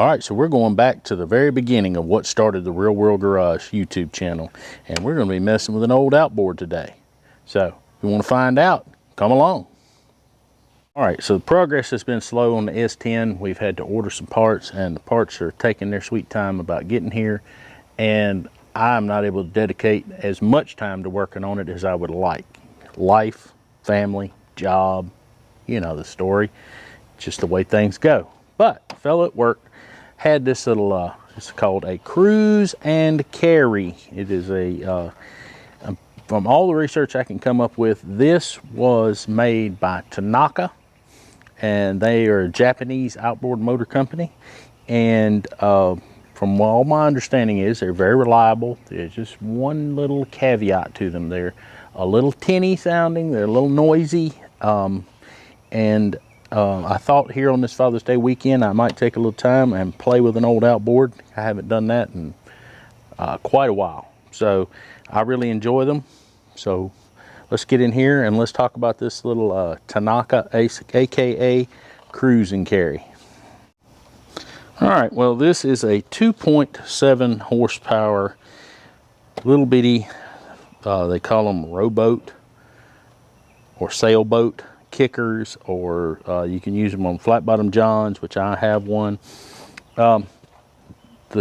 All right, so we're going back to the very beginning of what started the Real World Garage YouTube channel, and we're going to be messing with an old outboard today. So if you want to find out, come along. All right, so the progress has been slow on the S10. We've had to order some parts, and the parts are taking their sweet time about getting here, and I'm not able to dedicate as much time to working on it as I would like. Life, family, job, you know the story. Just the way things go. But a fellow at work had this little, it's called a cruise and carry. It is from all the research I can come up with, this was made by Tanaka, and they are a Japanese outboard motor company. And from all my understanding is they're very reliable. There's just one little caveat to them. They're a little tinny sounding, they're a little noisy, I thought here on this Father's Day weekend I might take a little time and play with an old outboard. I haven't done that in quite a while, so I really enjoy them. So let's get in here and let's talk about this little Tanaka, aka cruise and carry. All right, well, this is a 2.7 horsepower little bitty, they call them rowboat or sailboat kickers, or you can use them on flat bottom johns, which I have one. The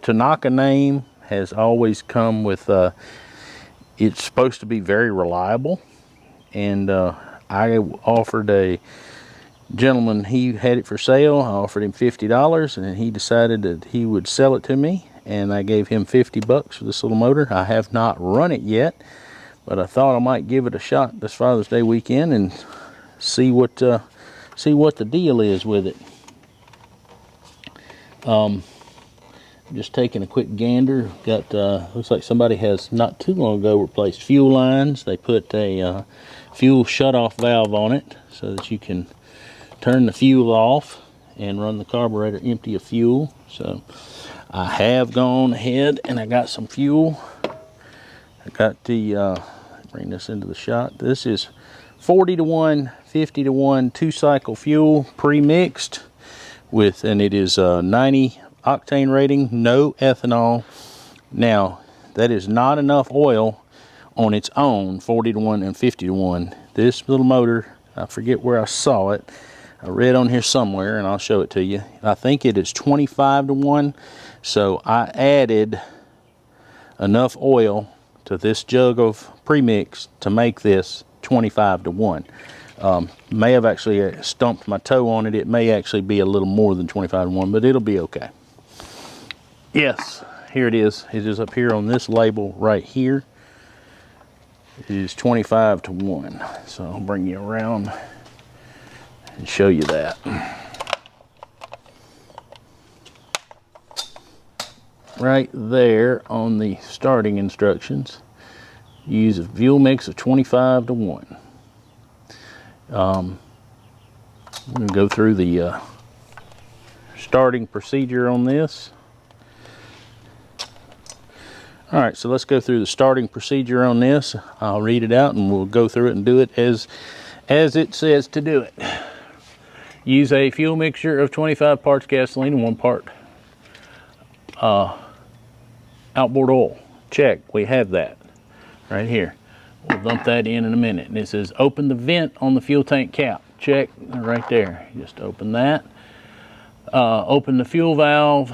Tanaka name has always come with it's supposed to be very reliable, and I offered a gentleman, he had it for sale. I offered him $50, and he decided that he would sell it to me, and I gave him $50 for this little motor. I have not run it yet, but I thought I might give it a shot this Father's Day weekend and see what the deal is with it. Just taking a quick gander. Got looks like somebody has not too long ago replaced fuel lines. They put a fuel shutoff valve on it so that you can turn the fuel off and run the carburetor empty of fuel. So I have gone ahead and I got some fuel. I got the bring this into the shot. This is 40 to 1, 50 to 1 2-cycle fuel pre-mixed with, and it is 90 octane rating, no ethanol. Now that is not enough oil on its own, 40 to 1 and 50 to 1. This little motor, I forget where I saw it. I read on here somewhere, and I'll show it to you. I think it is 25 to 1. So I added enough oil to this jug of premix to make this 25 to 1. May have actually stumped my toe on it. It may actually be a little more than 25 to 1, but it'll be okay. Yes, here it is. It is up here on this label right here. It is 25 to 1. So I'll bring you around and show you that. Right there on the starting instructions, use a fuel mix of 25 to 1. I'm going to go through the starting procedure on this. All right, so let's go through the starting procedure on this. I'll read it out and we'll go through it and do it as it says to do it. Use a fuel mixture of 25 parts gasoline and 1 part outboard oil. Check, we have that right here. We'll dump that in a minute. And it says open the vent on the fuel tank cap. Check, right there. Just open that. Open the fuel valve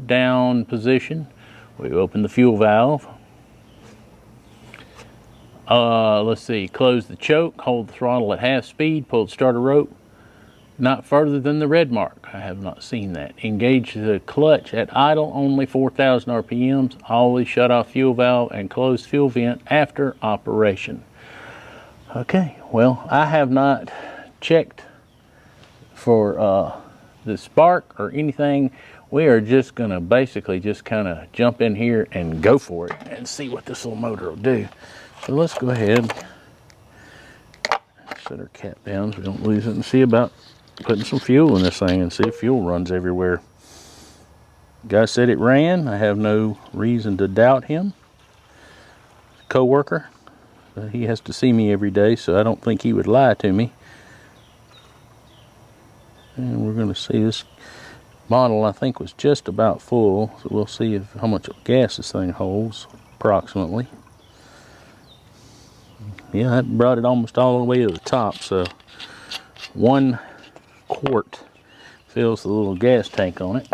down position. We open the fuel valve. Let's see, close the choke, hold the throttle at half speed, pull the starter rope not further than the red mark. I have not seen that. Engage the clutch at idle, only 4,000 RPMs. Always shut off fuel valve and close fuel vent after operation. Okay, well, I have not checked for the spark or anything. We are just gonna basically just kind of jump in here and go for it and see what this little motor will do. So let's go ahead, set our cap down so we don't lose it, and see about putting some fuel in this thing and see if fuel runs everywhere. Guy said it ran. I have no reason to doubt him. Co-worker, he has to see me every day, so I don't think he would lie to me. And we're going to see this Bottle I think was just about full, so we'll see how much gas this thing holds approximately. Yeah, that brought it almost all the way to the top, so 1 quart fills the little gas tank on it.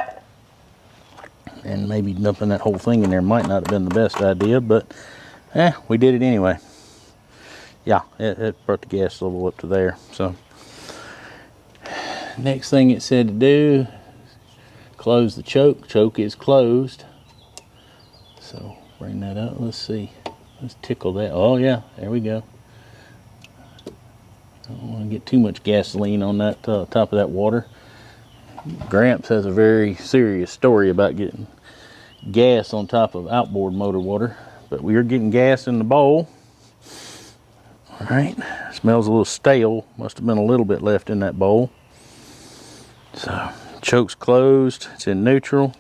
And maybe dumping that whole thing in there might not have been the best idea, but we did it anyway. Yeah, it brought the gas level up to there. So next thing it said to do, close the choke. Choke is closed. So bring that up. Let's see. Let's tickle that. Oh yeah, there we go. Don't want to get too much gasoline on that top of that water. Gramps has a very serious story about getting gas on top of outboard motor water, but we are getting gas in the bowl. All right, smells a little stale. Must have been a little bit left in that bowl. So choke's closed. It's in neutral.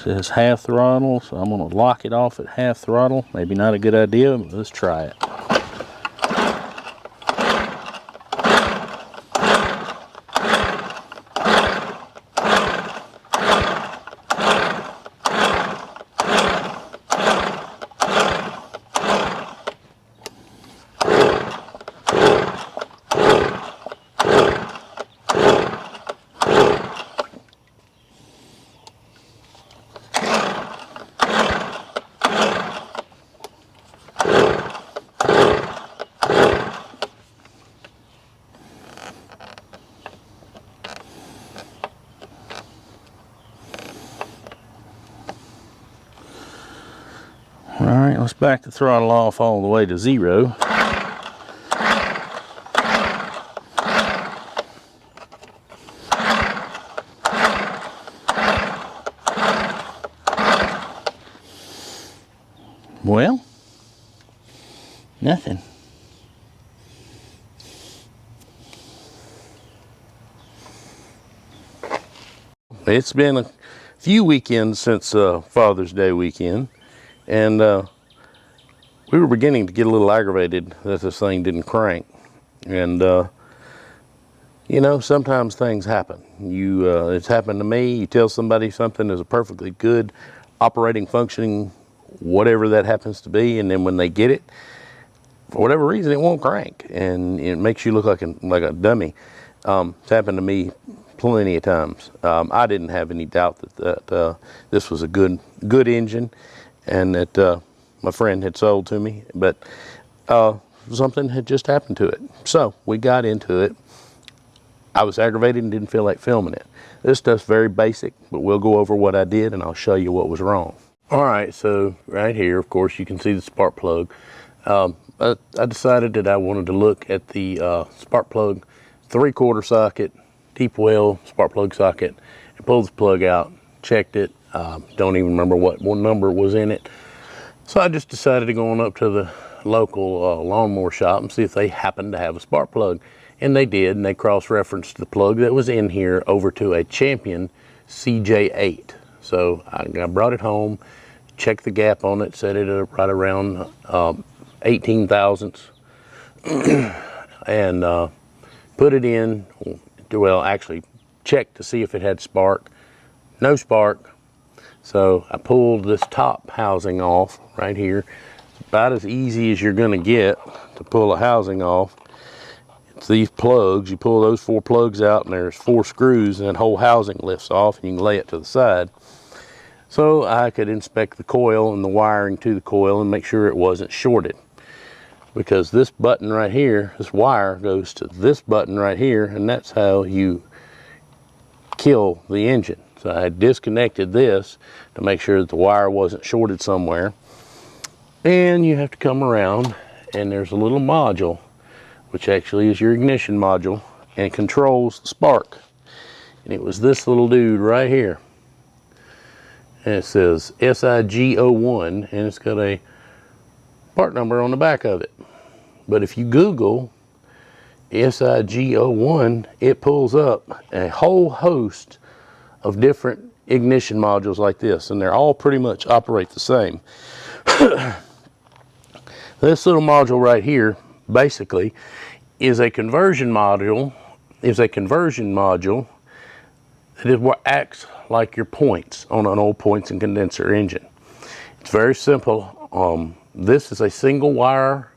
Says half throttle, so I'm going to lock it off at half throttle. Maybe not a good idea, but let's try it. Alright, let's back the throttle off all the way to 0. Well, nothing. It's been a few weekends since Father's Day weekend. And we were beginning to get a little aggravated that this thing didn't crank. And, you know, sometimes things happen. It's happened to me. You tell somebody something is a perfectly good operating, functioning, whatever that happens to be, and then when they get it, for whatever reason, it won't crank. And it makes you look like a dummy. It's happened to me plenty of times. I didn't have any doubt that this was a good engine, and that my friend had sold to me, but something had just happened to it. So we got into it. I was aggravated and didn't feel like filming it. This stuff's very basic, but we'll go over what I did and I'll show you what was wrong. All right, so right here, of course, you can see the spark plug. I decided that I wanted to look at the spark plug 3/4 socket, deep well spark plug socket, and pulled the plug out, checked it. Don't even remember what number was in it. So I just decided to go on up to the local lawnmower shop and see if they happened to have a spark plug. And they did, and they cross-referenced the plug that was in here over to a Champion CJ8. So I brought it home, checked the gap on it, set it at right around 18 thousandths, and put it in, well, actually checked to see if it had spark. No spark. So I pulled this top housing off right here. It's about as easy as you're gonna get to pull a housing off. It's these plugs. You pull those 4 plugs out and there's 4 screws, and that whole housing lifts off and you can lay it to the side. So I could inspect the coil and the wiring to the coil and make sure it wasn't shorted. Because this button right here, this wire goes to this button right here, and that's how you kill the engine. So I disconnected this to make sure that the wire wasn't shorted somewhere. And you have to come around, and there's a little module, which actually is your ignition module, and controls the spark. And it was this little dude right here. And it says SIG01, and it's got a part number on the back of it. But if you Google SIG01, it pulls up a whole host of different ignition modules like this, and they're all pretty much operate the same. This little module right here, basically, is a conversion module. That is what acts like your points on an old points and condenser engine. It's very simple. This is a single wire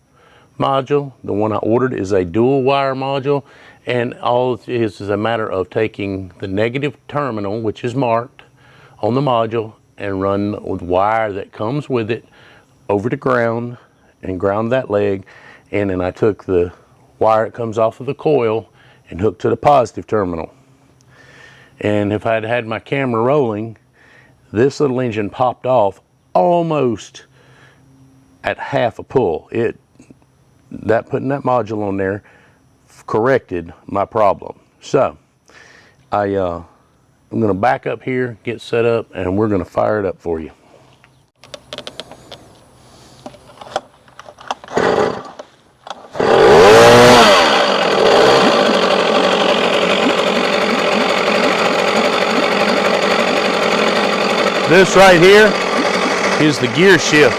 module. The one I ordered is a dual wire module, and all it is a matter of taking the negative terminal, which is marked on the module, and run the wire that comes with it over to ground and ground that leg. And then I took the wire that comes off of the coil and hooked to the positive terminal. And if I'd had my camera rolling, this little engine popped off almost at half a pull. Putting that module on there corrected my problem. So I'm going to back up here, get set up, and we're going to fire it up for you. This right here is the gear shift.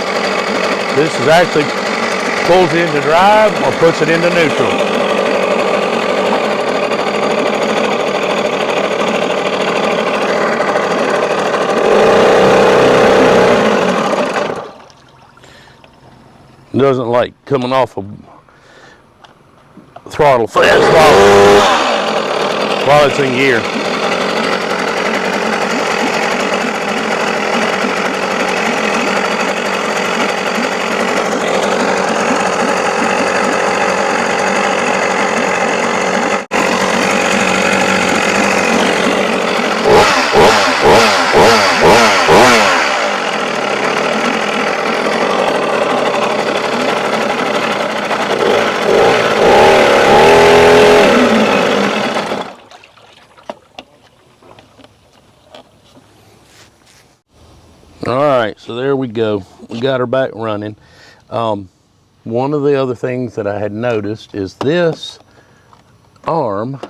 This is actually pulls it into drive or puts it into neutral. It doesn't like coming off of throttle fast while it's in gear. Alright, so there we go. We got her back running. One of the other things that I had noticed is this arm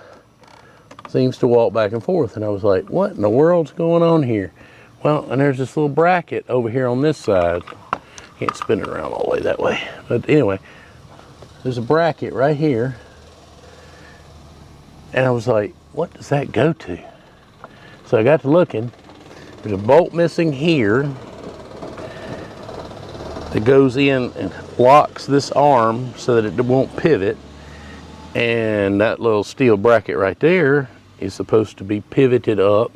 seems to walk back and forth, and I was like, what in the world's going on here? Well, and there's this little bracket over here on this side. Can't spin it around all the way that way. But anyway, there's a bracket right here, and I was like, what does that go to? So I got to looking. There's a bolt missing here that goes in and locks this arm so that it won't pivot, and that little steel bracket right there is supposed to be pivoted up,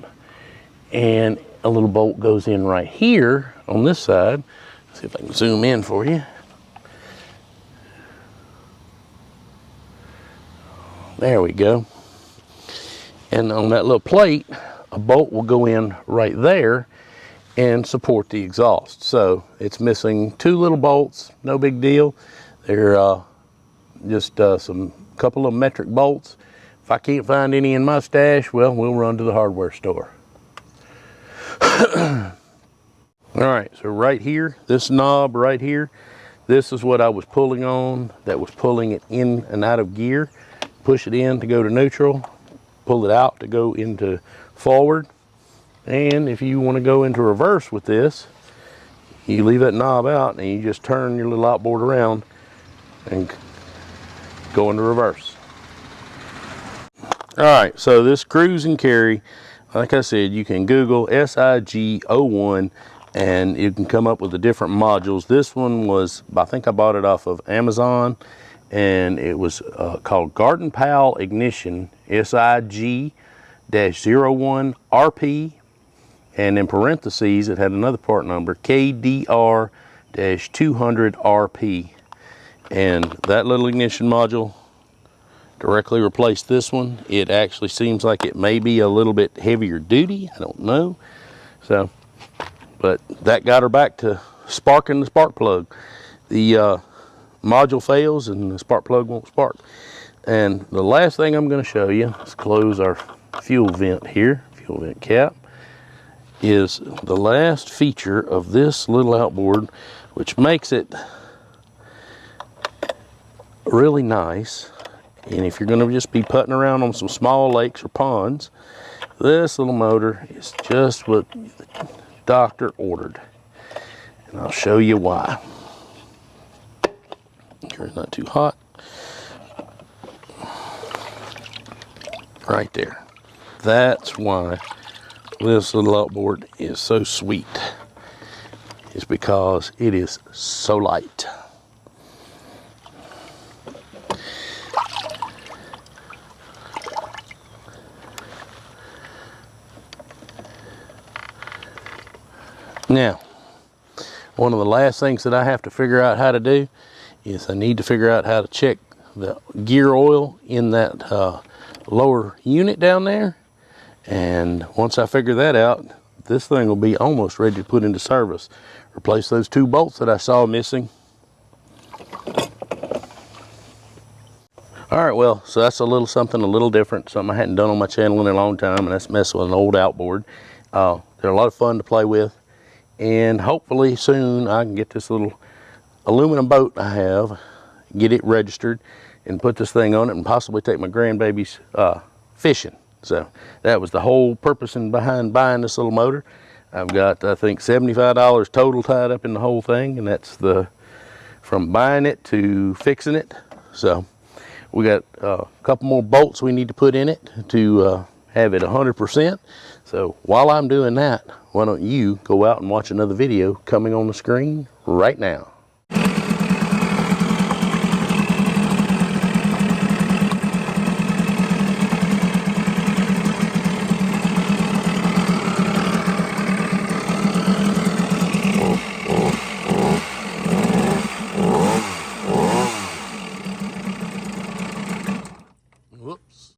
and a little bolt goes in right here on this side. Let's see if I can zoom in for you. There we go. And on that little plate, a bolt will go in right there and support the exhaust. So it's missing two little bolts, no big deal. They're just some couple of metric bolts. If I can't find any in my stash, well, we'll run to the hardware store. All right, so right here, this knob right here, this is what I was pulling on that was pulling it in and out of gear. Push it in to go to neutral, pull it out to go into forward. And if you want to go into reverse with this, you leave that knob out and you just turn your little outboard around and go into reverse. All right, so this cruise and carry, like I said, you can Google SIG01 and you can come up with the different modules. This one was, I think I bought it off of Amazon, and it was called Garden Pal Ignition SIG-01 RP, and in parentheses it had another part number, KDR-200 RP. And that little ignition module directly replaced this one. It actually seems like it may be a little bit heavier duty, I don't know. So, but that got her back to sparking the spark plug. The module fails and the spark plug won't spark. And the last thing I'm going to show you, let's close our fuel vent here, fuel vent cap, is the last feature of this little outboard, which makes it really nice. And if you're going to just be putting around on some small lakes or ponds, this little motor is just what the doctor ordered. And I'll show you why. Sure, it's not too hot. right there. That's why this little outboard is so sweet. It's because it is so light. Now, one of the last things that I have to figure out how to do is I need to figure out how to check the gear oil in that lower unit down there. And once I figure that out, this thing will be almost ready to put into service. Replace those 2 bolts that I saw missing. All right, well, so that's something a little different, something I hadn't done on my channel in a long time, and that's messing with an old outboard. They're a lot of fun to play with, and hopefully soon I can get this little aluminum boat I have, get it registered, and put this thing on it, and possibly take my grandbabies fishing. So that was the whole purpose behind buying this little motor. I've got, I think, $75 total tied up in the whole thing, and that's from buying it to fixing it. So we got a couple more bolts we need to put in it to have it 100%. So while I'm doing that, why don't you go out and watch another video coming on the screen right now.